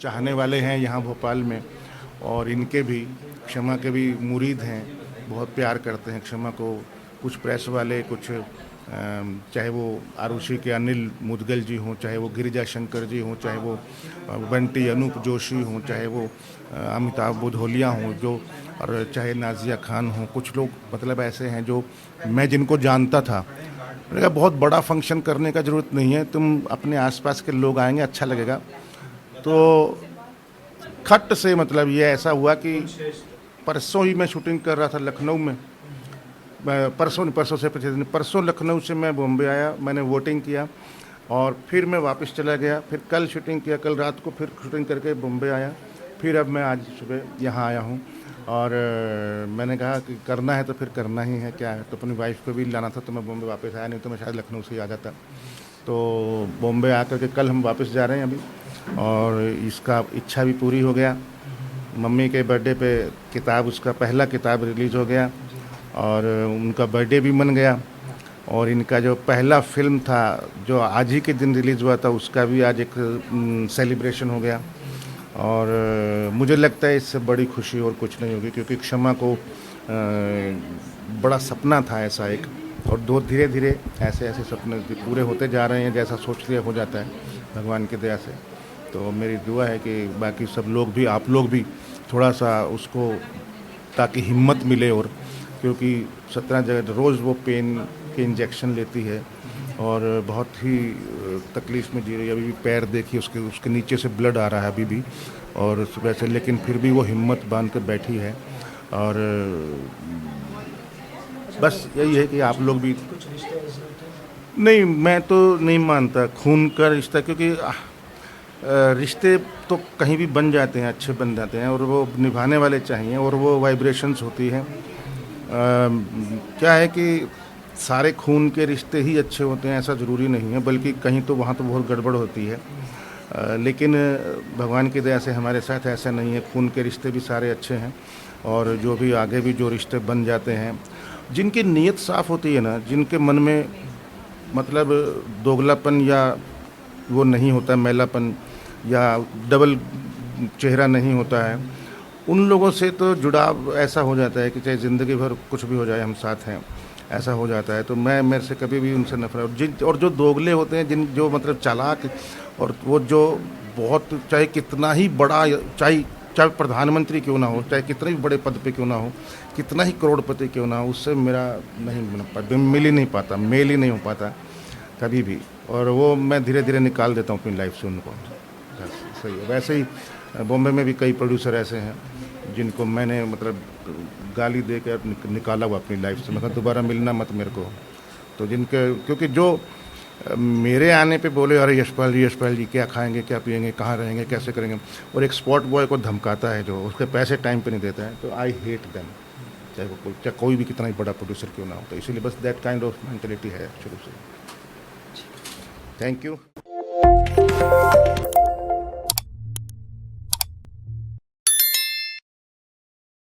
चाहने वाले हैं यहाँ भोपाल में, और इनके भी, क्षमा के भी मुरीद हैं, बहुत प्यार करते हैं क्षमा को। कुछ प्रेस वाले, कुछ चाहे वो आरुषि के अनिल मुदगल जी हों, चाहे वो गिरिजा शंकर जी हों, चाहे वो बंटी अनूप जोशी हों, चाहे वो अमिताभ बुधोलिया हों, जो, और चाहे नाजिया खान हों, कुछ लोग मतलब ऐसे हैं जो मैं जिनको जानता था। मैंने कहा बहुत बड़ा फंक्शन करने का ज़रूरत नहीं है, तुम अपने आसपास के लोग आएंगे, अच्छा लगेगा। तो खट से मतलब ये ऐसा हुआ कि परसों ही मैं शूटिंग कर रहा था लखनऊ में, परसों से पिछले दिन, परसों लखनऊ से मैं बॉम्बे आया, मैंने वोटिंग किया और फिर मैं वापस चला गया, फिर कल शूटिंग किया, कल रात को फिर शूटिंग करके बॉम्बे आया, फिर अब मैं आज सुबह यहाँ आया हूँ। और मैंने कहा कि करना है तो फिर करना ही है, क्या है। तो अपनी वाइफ को भी लाना था, तो मैं बॉम्बे वापस आया, नहीं तो मैं शायद लखनऊ से ही आ जाता। तो बॉम्बे आकर के कल हम वापस जा रहे हैं अभी, और इसका इच्छा भी पूरी हो गया। मम्मी के बर्थडे पे किताब, उसका पहला किताब रिलीज़ हो गया और उनका बर्थडे भी मन गया। और इनका जो पहला फिल्म था जो आज ही के दिन रिलीज़ हुआ था, उसका भी आज एक सेलिब्रेशन हो गया। और मुझे लगता है इससे बड़ी खुशी और कुछ नहीं होगी, क्योंकि क्षमा को बड़ा सपना था ऐसा एक, और दो धीरे धीरे ऐसे ऐसे सपने पूरे होते जा रहे हैं, जैसा सोच लिया हो जाता है भगवान की दया से। तो मेरी दुआ है कि बाकी सब लोग भी, आप लोग भी थोड़ा सा उसको, ताकि हिम्मत मिले, और क्योंकि 17 जगह रोज़ वो पेन के इंजेक्शन लेती है और बहुत ही तकलीफ़ में जी रही है। अभी भी पैर देखिए, उसके नीचे से ब्लड आ रहा है अभी भी, और वैसे, लेकिन फिर भी वो हिम्मत बांध कर बैठी है। और बस यही है कि आप लोग भी, नहीं मैं तो नहीं मानता खून का रिश्ता, क्योंकि रिश्ते तो कहीं भी बन जाते हैं, अच्छे बन जाते हैं, और वो निभाने वाले चाहिए, और वो वाइब्रेशंस होती हैं। क्या है कि सारे खून के रिश्ते ही अच्छे होते हैं ऐसा ज़रूरी नहीं है, बल्कि कहीं तो वहाँ तो बहुत गड़बड़ होती है। लेकिन भगवान की दया से हमारे साथ ऐसा नहीं है, खून के रिश्ते भी सारे अच्छे हैं, और जो भी आगे भी जो रिश्ते बन जाते हैं, जिनकी नीयत साफ़ होती है ना, जिनके मन में मतलब दोगलापन या वो नहीं होता, मैलापन या डबल चेहरा नहीं होता है, उन लोगों से तो जुड़ाव ऐसा हो जाता है कि चाहे ज़िंदगी भर कुछ भी हो जाए हम साथ हैं, ऐसा हो जाता है। तो मैं, मेरे से कभी भी उनसे नफरत, और जो दोगले होते हैं, जिन जो मतलब चालाक, और वो जो बहुत, चाहे कितना ही बड़ा, चाहे चाहे प्रधानमंत्री क्यों ना हो, चाहे कितने भी बड़े पद पे क्यों ना हो, कितना ही करोड़पति क्यों ना हो, उससे मेरा नहीं मिल ही नहीं पाता, मेल ही नहीं हो पाता कभी भी। और वो मैं धीरे धीरे निकाल देता हूँ अपनी लाइफ से उनको। सही है। वैसे ही बॉम्बे में भी कई प्रोड्यूसर ऐसे हैं जिनको मैंने मतलब गाली दे कर निकाला हुआ अपनी लाइफ से, मतलब दोबारा मिलना मत मेरे को। तो जिनके, क्योंकि जो मेरे आने पे बोले अरे यशपाल जी क्या खाएंगे, क्या पिएंगे, कहाँ रहेंगे, कैसे करेंगे, और एक स्पॉट बॉय को धमकाता है जो उसके पैसे टाइम पे नहीं देता है, तो आई हेट देम, चाहे कोई भी कितना ही बड़ा प्रोड्यूसर क्यों ना हो। तो इसीलिए बस दैट काइंड ऑफ मेंटलिटी है शुरू से। Thank you.